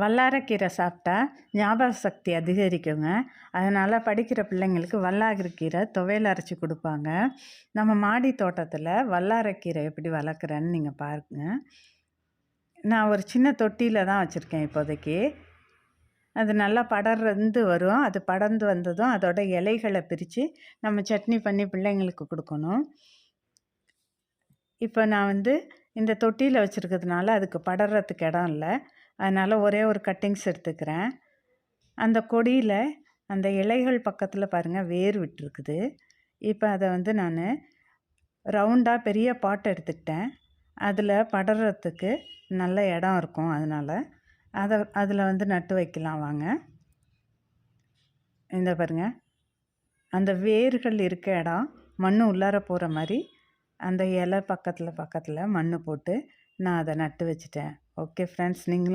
வல்லாரக்கீரை சாப்பிட்டா ஞாபக சக்தி அதிகரிக்குங்க. அதனால் படிக்கிற பிள்ளைங்களுக்கு வல்லாரக்கீரை துவையல் அரைச்சி கொடுப்பாங்க. நம்ம மாடி தோட்டத்தில் வல்லாரக்கீரை எப்படி வளர்க்குறேன்னு நீங்கள் பாருங்க. நான் ஒரு சின்ன தொட்டியில் தான் வச்சுருக்கேன் இப்போதைக்கு. அது நல்லா படர்ந்து வரும். அது படர்ந்து வந்ததும் அதோட இலைகளை பிரித்து நம்ம சட்னி பண்ணி பிள்ளைங்களுக்கு கொடுக்கணும். இப்போ நான் இந்த தொட்டியில் வச்சுருக்கிறதுனால அதுக்கு படர்றதுக்கு இடம் இல்லை. அதனால் ஒரே ஒரு கட்டிங்ஸ் எடுத்துக்கிறேன். அந்த கொடியில் அந்த இலைகள் பக்கத்தில் பாருங்கள் வேர் விட்டுருக்குது. இப்போ அதை நான் ரவுண்டாக பெரிய பாட் எடுத்துக்கிட்டேன். அதில் படர்றதுக்கு நல்ல இடம் இருக்கும். அதனால் அதில் நட்டு வைக்கலாம் வாங்க. இந்த பாருங்கள், அந்த வேர்கள் இருக்க இடம் மண் உள்ளார போகிற மாதிரி அந்த இலை பக்கத்தில் மண் போட்டு நான் அதை நட்டு வச்சுட்டேன். ஓகே ஃப்ரெண்ட்ஸ், நீங்களும்